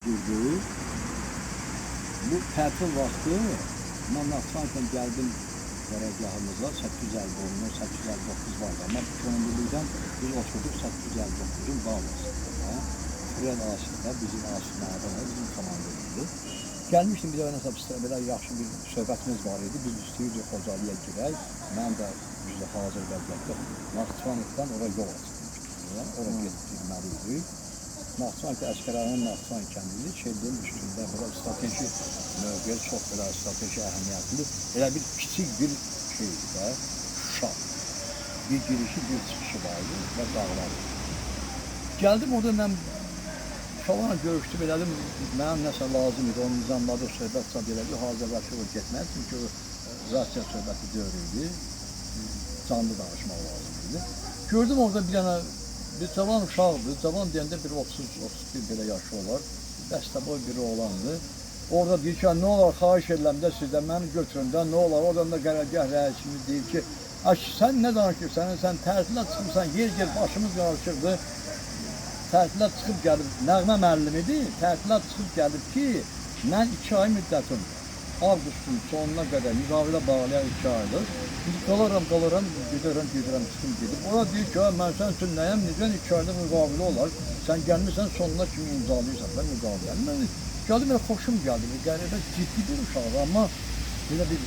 durduğu bu tətil vaxtı mən Naxçıvandan gəldim qərargahımıza 850 859 vardı. Amma könüllülükdən biz oturduk 859'un bağlasında. Fred Asır'da bizim Asır'larda bizim komandörümüzdür. Gelmiştim bir de nəsə belə yaxşı bir söhbətimiz var idi. Biz istəyirdik Xocalıya girək. Mən də bizdə hazır vəziyyətdə Naxçıvandan oraya yol açılmışdım. Oraya getdirməliydik. Naxçıvan əsgərlərinin Naxçıvan kəndini şehrin üstündə belə strateji mövqe, çox belə strateji əhəmiyyətli, elə bir kiçik bir şeydir də, Şuşa. Bir girişi, bir çıxışı vardı və dağlar. Gəldim orada mən Şalanla görüşdüm, elədim, mənə nəsə lazım idi, onun nizamladı, söhbət sad elədi, hazırlaşır o getmək, çünki o Rasiya söhbəti deyir idi, canlı danışmaq lazım idi. Gördüm orada bir dənə bir cavan uşaqdır, cavan deyəndə bir 30-31 belə yaşı olar, dəstəboy biri olandı. Orada deyir ki, nə olar, xahiş edirəm də sizdən, məni götürün də, nə olar, oradan da qərargah rəisimiz deyir ki, sən nə danışırsan, sən tətilə çıxırsan, yer başımız qarışırdı, tətilə çıxıb gəlib, Nəğmə müəllimidir, tətilə çıxıb gəlib ki, mən 2 ay müddətim, avqustun sonuna qədər müqavilə bağlayan 2 aydır. Biz qalaram, gedirəm, çıxım gedib. Orada deyir ki, mən sən üçün nəyəm, necən 2 ayda müqavilə olar, sən gəlmirsən sonuna kimi imzalayırsan da müqaviləni. Mən gəldim, elə xoşum gəldi, qəribə ciddi bir uşaqdır, amma belə bir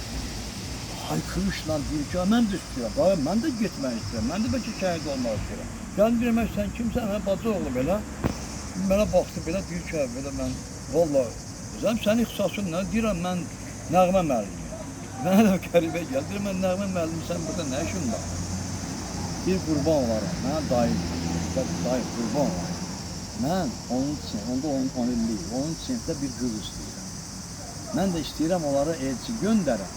haykırışla deyir ki, mən də istəyirəm, mən də getmək istəyirəm, mən də bəlkə şəhid olmaq istəyirəm. Gəldim, deyirəm, sən kimsən, bacı oğlu belə, mənə baxdı belə, deyir ki, belə mən, valla, sənin ixtisasın nə, deyirəm, mən Nəğmə müəllimiyəm. Mənə də qəribə gəldi, deyirəm, mən Nəğmə müəllimi, sən burada nə işin var? Bir qurban olaram, mənə dayı qurban olaram. Mən onun üçün, onda 10 illiyim, onun sinifdə bir qız istəyirəm. Mən də istəyirəm onlara elçi göndərəm.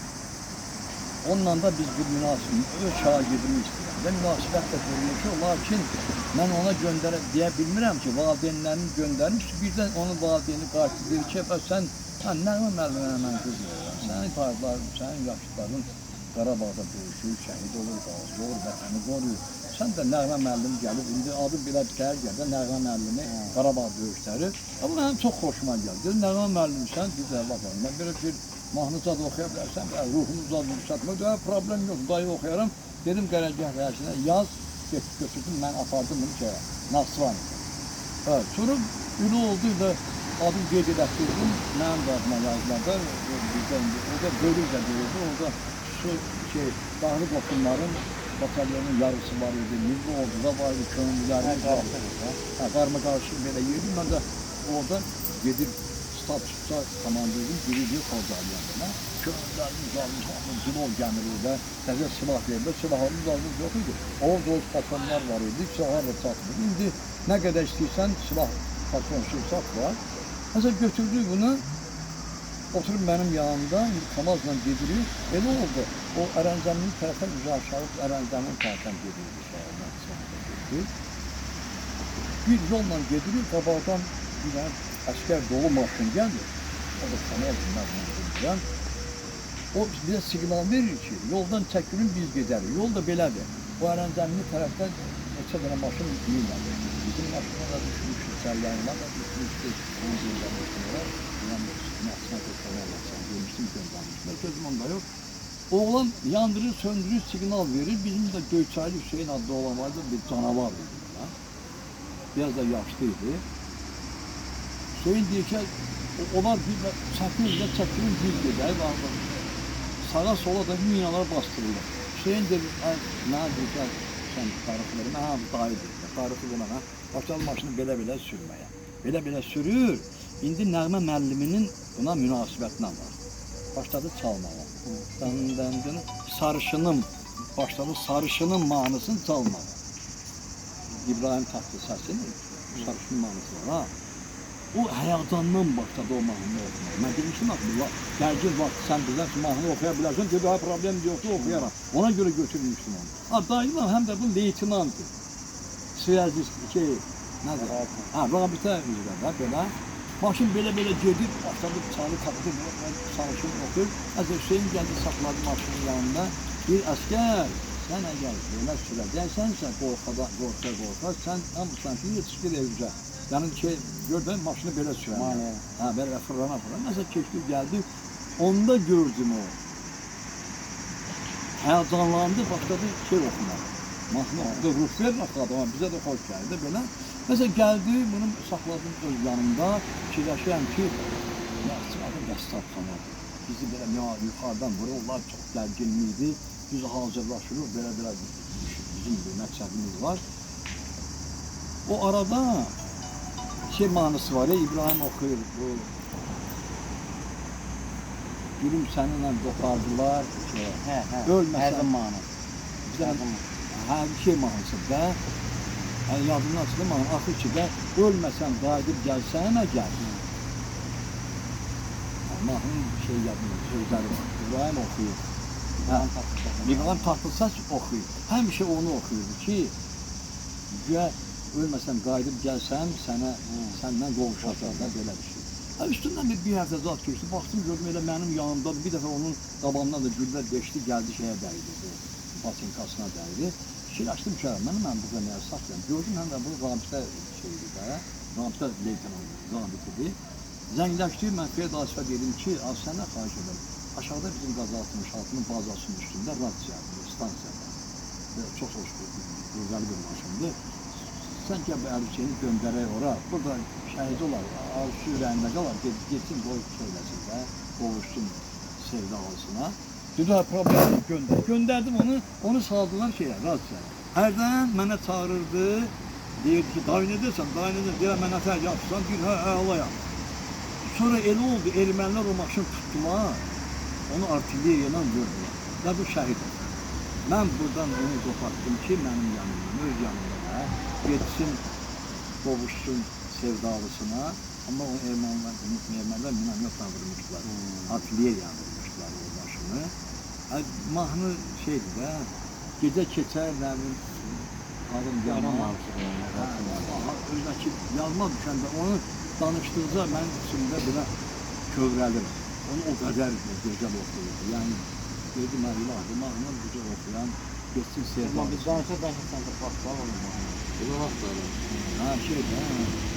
Onunla da biz bir münasibət, öz şagirdimi istəyirəm. Və münasibət də qurulmuşu, lakin mən ona göndərə deyə bilmirəm ki, valideynlərini göndərmiş, birdən onun valideyni qarşıdır ki, sən Nəğmə müəllimə mən qız verirəm. Sənin payızların, sənin yaşlıların Qarabağda döyüşür, şəhid olur, qazi olur, vətəni qoruyur. Sən də Nəğmə müəllimi gəlib, indi adı belə şəhər gəldə, Nəğmə müəllimi Qarabağ döyüşləri. Amma mənim çox xoşuma gəldi. Nəğmə müəllimisən, güzel baxalım. Mən belə bir mahnıca da oxuya bilərsən, ruhumuza da yükseltmək, problem yox, dayı oxuyaram. Dedim qərargah rəisinə, yaz, götürdüm, mən apardım bunu şəhərə, Naxçıvan'a. Sonra ünlü oldu da adım qeyd edəkdirdim, mənim də adıma yazılarda, orada bölüklə deyildi, orada dağlı qoşunların batalyonun yarısı var idi, milli orduda var idi, könüllülərin qarma qarşı belə yedim, mən də orada gedib statusda komandörüm, birinci Xocalıya. Könüllülərimiz almış, zilol gəmirir və təzə silah verir, silahımız almış yox idi. Orada o patronlar var idi, silahlar da çatmır. İndi nə qədər istəyirsən silah patron şirsat var. Mesela götürdük bunu, oturup benim yanımda, Kamaz'la gedirir, elə oldu. O Ərəncəminin tərəfdən üzə aşağı, Ərəncəminin tərəfdən gedirir şəhərdən, bir yolla gedirir, qabaqdan bir əskər dolu maşın gəlir, o da Kamaz'la o bize signal verir ki, yoldan çəkirin biz gedərik, yol da belədir. O Ərəncəminin tərəfdən neçə dənə maşın yiyirlər. Bizim maşınlara düşmüşdür, sərlərlə da düşmüşdür, onun gözləmişdilər. Naxçıvan göstərərlərsən, görmüşdüm gözləmişdilər, gözüm onda yox. Oğlan yandırır, söndürür, signal verir. Bizim de Göyçaylı Hüseyin adlı olan vardı, bir canavar idi. Biraz da yaşlıydı. Hüseyin deyir ki, onlar çəkirin biz gedək, sağa sola da minalar bastırırlar. Hüseyin deyir, mənə deyir ki, sən tarixləri, mən dayıdır, tarixi buna, başladı maşını belə-belə sürməyə. Belə-belə sürür, indi Nəğmə müəlliminin buna münasibətinə var. Başladı çalmağa. Sarışınım, başladı sarışının mahnısını çalmağa. İbrahim Tatlıses'in sarışın mahnısı var. O həyacandan başladı o mahnını oxumağa. Mən demişdim, Abdullah, gəlgin vaxt sən bizdən mahnı oxuya bilərsən, dedi, problem yoxdur, oxuyaram. Ona göre götürmüşdüm onu. Dayılar həm də bu leytinantı. Siyazist, nədir? Rabitə üzrə, belə. Maşın belə-belə gedib, başladı, çalı tapdı, çalışıb oxuyur. Hüseyin gəldi, saxladı maşının yanında. Bir əskər, sən əgər belə sürəcəksənsə, qorxa, sən hamısan ki, yetişdir evcə. Yəni ki, gördün maşını belə sürən. Hə, belə fırlana. Nəsə keçdi, gəldi. Onda gördüm o. Həyəcanlandı, başladı şey oxumaq. Mahnı oxudu, Ruslar oxudu, amma bizə də xoş gəldi belə. Məsələn, gəldi, bunu saxladım öz yanımda, fikirləşirəm ki, adı qəssabxanadır. Bizi belə yuxarıdan vururlar, çox gərginli idi. Biz hazırlaşırıq, belə bizim bir məqsədimiz var. O arada şey mahnısı var ya, İbrahim oxuyur, bu Gülüm səninlə qopardılar, ölməsən mahnı. Hə, bir şey mahnısı da, yadımdan çıxdı mahnı, axır ki də, ölməsən, qayıdıb gəlsən əgər. Mahnının şey yadımdan, sözləri var, İbrahim oxuyur. İbrahim Tatlısaç oxuyur, həmişə onu oxuyurdu ki, ölməsən, qayıdıb gəlsən, səndən qovuşacaq da belə bir şey. Üstündən bir həftə zat keçdi, baxdım, gördüm elə mənim yanımdadır, bir dəfə onun qabağından da güllər geçdi, gəldi şeyə dəydi, bu patinkasına dəydi. Fikirləşdim ki, mən burada nəyə saxlayam, gördüm, həm də bu Rabitə şeydir də, Rabitə leytenant Rabitidir. Zəngləşdi, mən Feyyad Asifə dedim ki, sənə xahiş edirəm, aşağıda bizim Qaz 66-nın bazasının üstündə radisiyadır, stansiyada. Çox hoş gözəl bir maşındır. Sən ki, bu əlbisəni göndərək ora, burada şəhid olar, arzusu ürəyində qalar, getsin, qoyub söyləsin də, qovuşsun sevdalısına. Dedi, problemi göndərdim onu saldılar şeyə, radisiya. Hərdən mənə çağırırdı, deyirdi ki, dayı nə deyirsən, deyirəm, mən nətər yapırsan, deyir, hə, alayam. Sonra elə oldu, ermənilər o maşını tutdular, onu artilleriyadan gördülər və bu şəhid oldu. Mən buradan onu qopartdım ki, mənim yanımdan, öz yanımdan da, getsin, qovuşsun sevdalısına, amma o ermənilər minamyotla vurmuşlar, artilleriya vurmuşlar o maşını. Mahnı şeydir də, gecə keçər, nəmin, alım yanma, özdəki yazma düşəndə, onu danışdıqca mənim içimdə belə kövrəlir. Onu o qədər gözəl oxuyurdu. Yəni, dedim, bu mahnı gücə oxuyan, geçsin sevdalısına. Biz danışa sən də baxlar olur mahnı. Bu da vaxt da olur. Ha, şeydir, hə.